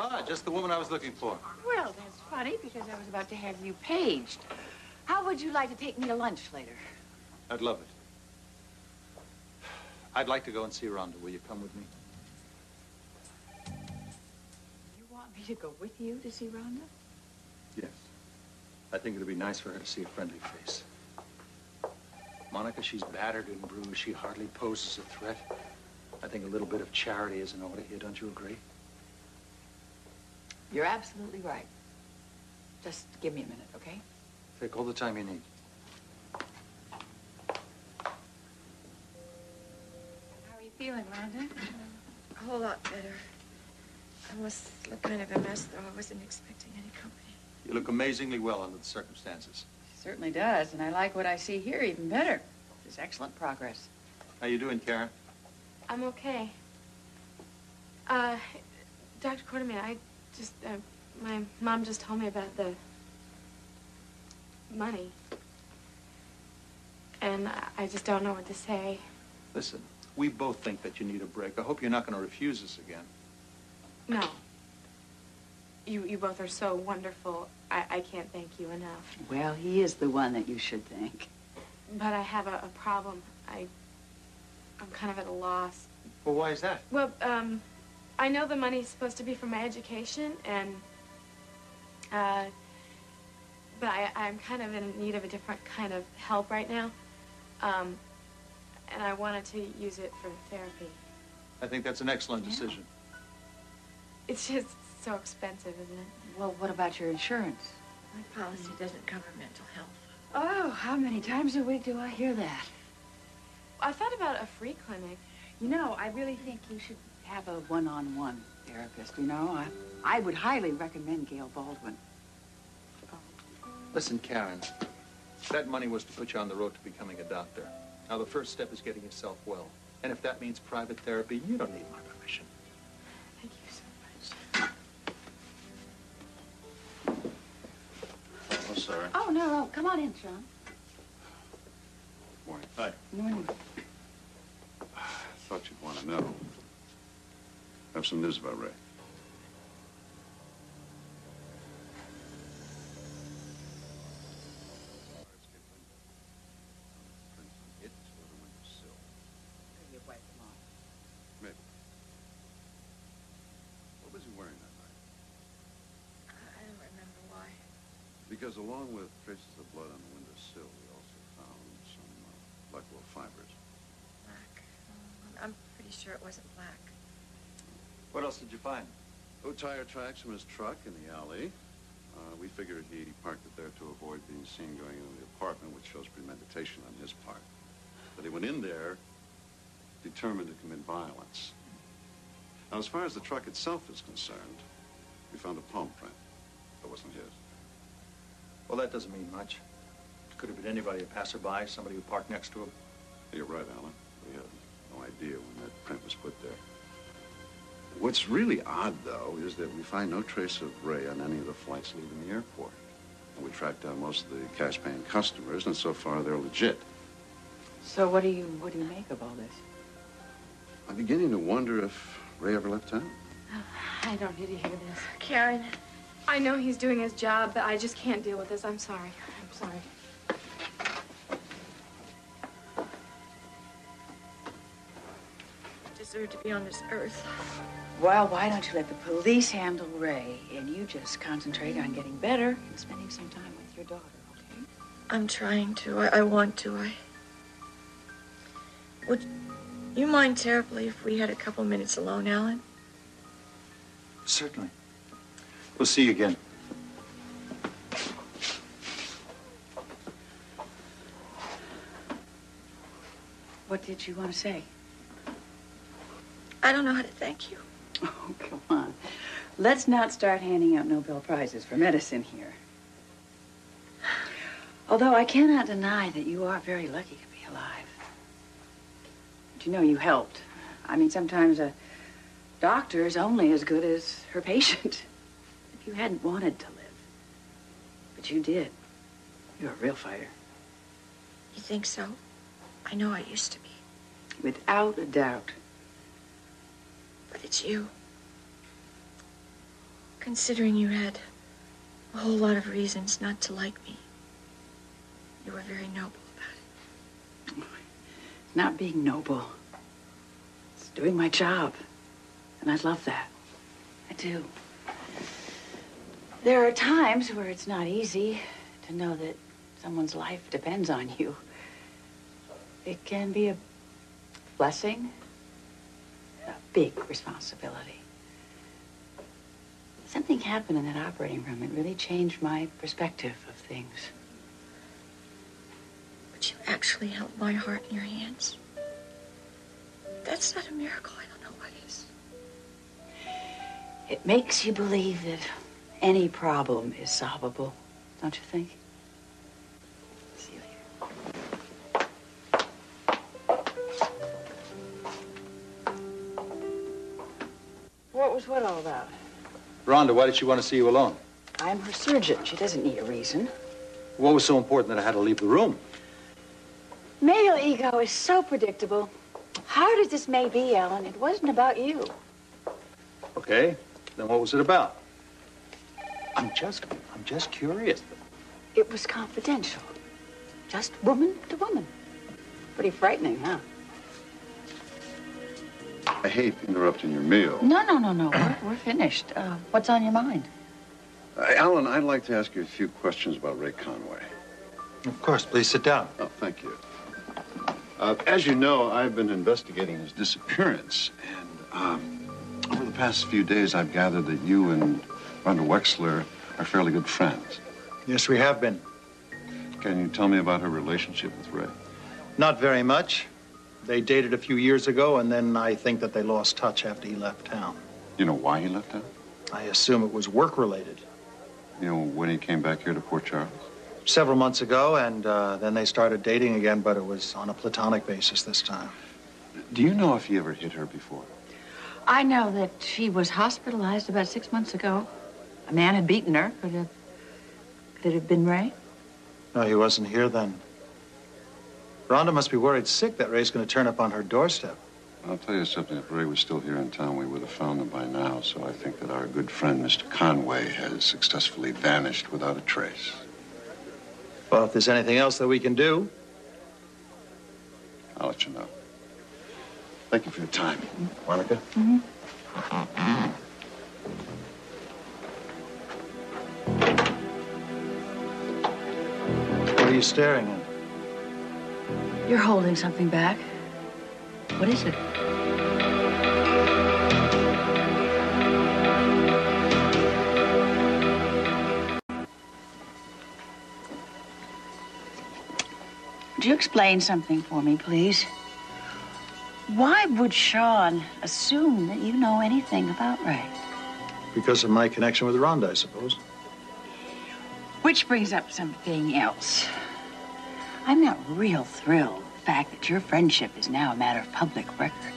Ah, just the woman I was looking for. Well, that's funny, because I was about to have you paged. How would you like to take me to lunch later? I'd love it. I'd like to go and see Rhonda. Will you come with me? You want me to go with you to see Rhonda? Yes. I think it'd be nice for her to see a friendly face. Monica, she's battered and bruised. She hardly poses a threat. I think a little bit of charity is in order here. Don't you agree? You're absolutely right. Just give me a minute, okay? Take all the time you need. How are you feeling, Rhonda? A whole lot better. I must look kind of a mess, though. I wasn't expecting any company. You look amazingly well under the circumstances. Certainly does, and I like what I see here even better. This is excellent progress. How you doing, Karen? I'm okay. Dr. Quartermain, I just, my mom just told me about the money. And I just don't know what to say. Listen, we both think that you need a break. I hope you're not going to refuse us again. No. You both are so wonderful. I can't thank you enough. Well, he is the one that you should thank. But I have a problem. I'm kind of at a loss. Well, why is that? Well, I know the money's supposed to be for my education, and, but I'm kind of in need of a different kind of help right now. And I wanted to use it for therapy. I think that's an excellent decision. It's just so expensive, isn't it? Well, what about your insurance? My policy doesn't cover mental health. Oh, how many times a week do I hear that? I thought about a free clinic. You know, I really think you should have a one-on-one therapist, you know? I would highly recommend Gail Baldwin. Listen, Karen, that money was to put you on the road to becoming a doctor. Now, the first step is getting yourself well. And if that means private therapy, you don't need my permission. Thank you so much. Oh, sorry. Oh, no. Come on in, Sean. Morning. Hi. Morning. I thought you'd want to know. I have some news about Ray. Maybe. What was he wearing that night? I don't remember why. Because along with traces of blood on the windowsill, we also found some buffalo fibers. Black. I'm pretty sure it wasn't black. What else did you find? No tire tracks from his truck in the alley. We figured he parked it there to avoid being seen going into the apartment, which shows premeditation on his part. But he went in there determined to commit violence. Now, as far as the truck itself is concerned, we found a palm print. That wasn't his. Well, that doesn't mean much. It could have been anybody, a passerby, somebody who parked next to him. You're right, Alan. We had no idea when that print was put there. What's really odd, though, is that we find no trace of Ray on any of the flights leaving the airport. And we tracked down most of the cash-paying customers, and so far they're legit. So what do you make of all this? I'm beginning to wonder if Ray ever left town. I don't need to hear this. Karen, I know he's doing his job, but I just can't deal with this. I'm sorry. I'm sorry. I deserve to be on this earth. Well, why don't you let the police handle Ray, and you just concentrate on getting better and spending some time with your daughter, okay? I'm trying to. I want to. Would you mind terribly if we had a couple minutes alone, Alan? Certainly. We'll see you again. What did you want to say? I don't know how to thank you. Oh, come on. Let's not start handing out Nobel Prizes for medicine here. Although I cannot deny that you are very lucky to be alive. But you know, you helped. I mean, sometimes a doctor is only as good as her patient. If you hadn't wanted to live. But you did. You're a real fighter. You think so? I know I used to be. Without a doubt. But it's you. Considering you had a whole lot of reasons not to like me, you were very noble about it. Not being noble. It's doing my job. And I love that. I do. There are times where it's not easy to know that someone's life depends on you. It can be a blessing, a big responsibility. Something happened in that operating room. It really changed my perspective of things. But you actually held my heart in your hands. That's not a miracle. I don't know what is. It makes you believe that any problem is solvable, don't you think? See you later. What was what all about? Rhonda, why did she want to see you alone? I'm her surgeon. She doesn't need a reason. What was so important that I had to leave the room? Male ego is so predictable. Hard as this may be, Ellen, it wasn't about you. Okay, then what was it about? I'm just curious. It was confidential. Just woman to woman. Pretty frightening, huh? I hate interrupting your meal. No. We're finished. What's on your mind? Alan, I'd like to ask you a few questions about Ray Conway. Of course, please sit down. Oh, thank you. As you know, I've been investigating his disappearance, and over the past few days, I've gathered that you and Rhonda Wexler are fairly good friends. Yes, we have been. Can you tell me about her relationship with Ray? Not very much. They dated a few years ago, and then I think that they lost touch after he left town. You know why he left town? I assume it was work-related. You know when he came back here to Port Charles? Several months ago, and then they started dating again, but it was on a platonic basis this time. Do you know if he ever hit her before? I know that she was hospitalized about 6 months ago. A man had beaten her. Could it have been Ray? No, he wasn't here then. Rhonda must be worried sick that Ray's going to turn up on her doorstep. I'll tell you something. If Ray was still here in town, we would have found him by now. So I think that our good friend, Mr. Conway, has successfully vanished without a trace. Well, if there's anything else that we can do. I'll let you know. Thank you for your time. Monica? What are you staring at? You're holding something back. What is it? Would you explain something for me, please? Why would Sean assume that you know anything about Ray? Because of my connection with Rhonda, I suppose. Which brings up something else. I'm not real thrilled with the fact that your friendship is now a matter of public record.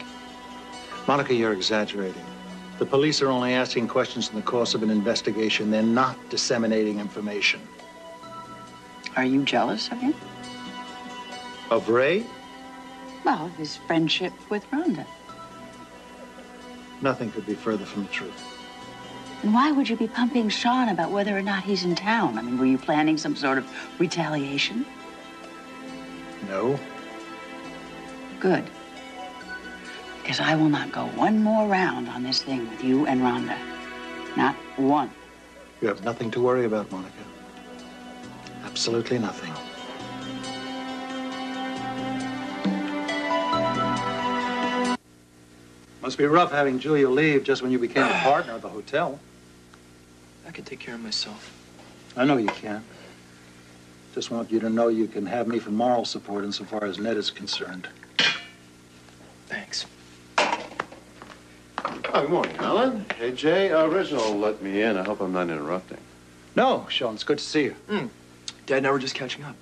Monica, you're exaggerating. The police are only asking questions in the course of an investigation. They're not disseminating information. Are you jealous of him? Of Ray? Well, of his friendship with Rhonda. Nothing could be further from the truth. And why would you be pumping Sean about whether or not he's in town? I mean, were you planning some sort of retaliation? No. Good. Because I will not go one more round on this thing with you and Rhonda. Not one. You have nothing to worry about, Monica. Absolutely nothing. Must be rough having Julia leave just when you became a partner at the hotel. I can take care of myself. I know you can. Just want you to know you can have me for moral support insofar as Ned is concerned. Thanks. Good morning, Alan. Hey, Jay. Reginald let me in. I hope I'm not interrupting. No, Sean, it's good to see you. Dad and I were just catching up.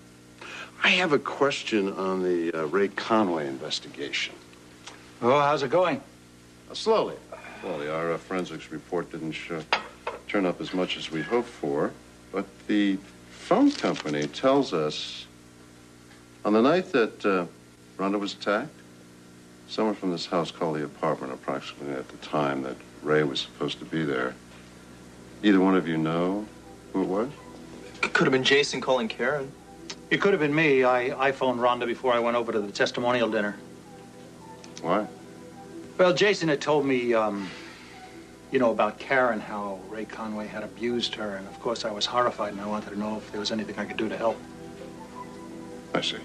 I have a question on the Ray Conway investigation. Oh, how's it going? Slowly. Slowly. Our forensics report didn't turn up as much as we hoped for, but the phone company tells us on the night that Rhonda was attacked, someone from this house called the apartment approximately at the time that Ray was supposed to be there. Either one of you know who it was? Could have been Jason calling Karen. It could have been me. I phoned Rhonda before I went over to the testimonial dinner. Why? Well, Jason had told me, you know, about Karen, how Ray Conway had abused her. And, of course, I was horrified, and I wanted to know if there was anything I could do to help. I see.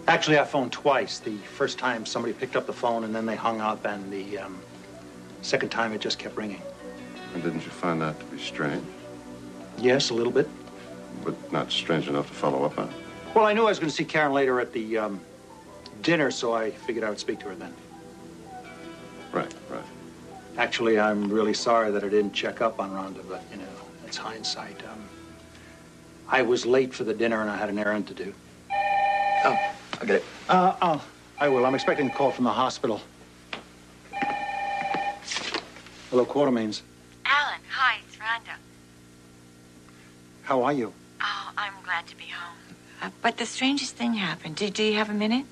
Actually, I phoned twice. The first time, somebody picked up the phone, and then they hung up. And the second time, it just kept ringing. And didn't you find that to be strange? Yes, a little bit. But not strange enough to follow up on? Well, I knew I was going to see Karen later at the dinner, so I figured I would speak to her then. Right, right. Actually, I'm really sorry that I didn't check up on Rhonda, but, you know, it's hindsight. I was late for the dinner, and I had an errand to do. Oh, I get it. I will. I'm expecting a call from the hospital. Hello, Quartermains. Alan, hi, it's Rhonda. How are you? Oh, I'm glad to be home. But the strangest thing happened. Do you have a minute?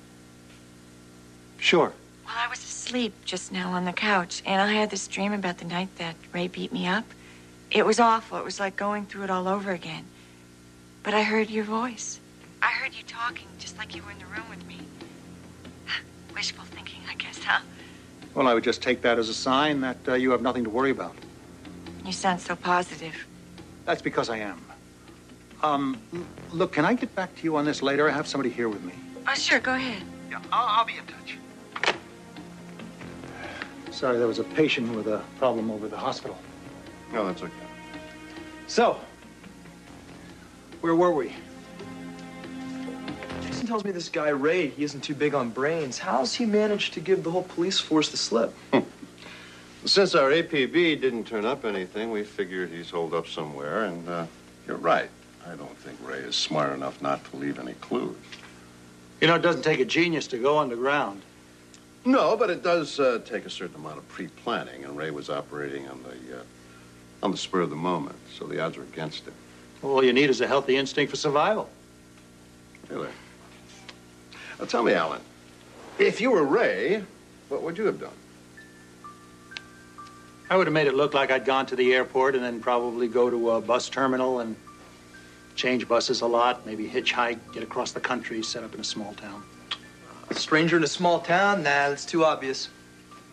Sure. Well, I was asleep just now on the couch, and I had this dream about the night that Ray beat me up. It was awful. It was like going through it all over again. But I heard your voice. I heard you talking just like you were in the room with me. Wishful thinking, I guess, huh? Well, I would just take that as a sign that you have nothing to worry about. You sound so positive. That's because I am. Look, can I get back to you on this later? I have somebody here with me. Oh, sure, go ahead. Yeah, I'll be in touch. Sorry, there was a patient with a problem over at the hospital. No, that's okay. So, where were we? Jason tells me this guy, Ray, he isn't too big on brains. How's he managed to give the whole police force the slip? Since our APB didn't turn up anything, we figured he's holed up somewhere, and you're right. I don't think Ray is smart enough not to leave any clues. You know, it doesn't take a genius to go underground. No, but it does take a certain amount of pre-planning, and Ray was operating on the spur of the moment, so the odds are against him. All you need is a healthy instinct for survival. Really? Now, tell me, Alan, if you were Ray, what would you have done? I would have made it look like I'd gone to the airport and then probably go to a bus terminal and change buses a lot, maybe hitchhike, get across the country, set up in a small town. A stranger in a small town? Nah, that's too obvious.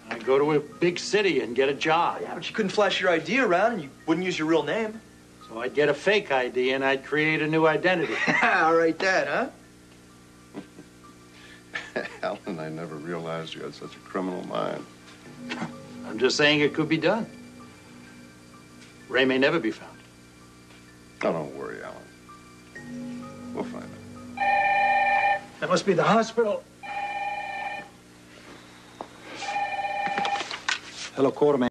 I'd go to a big city and get a job. Yeah, but you couldn't flash your ID around and you wouldn't use your real name. So I'd get a fake ID and I'd create a new identity. All right, that, huh? Alan, I never realized you had such a criminal mind. I'm just saying it could be done. Ray may never be found. Oh, don't worry, Alan. We'll find it. That must be the hospital. Hello, Quartermain.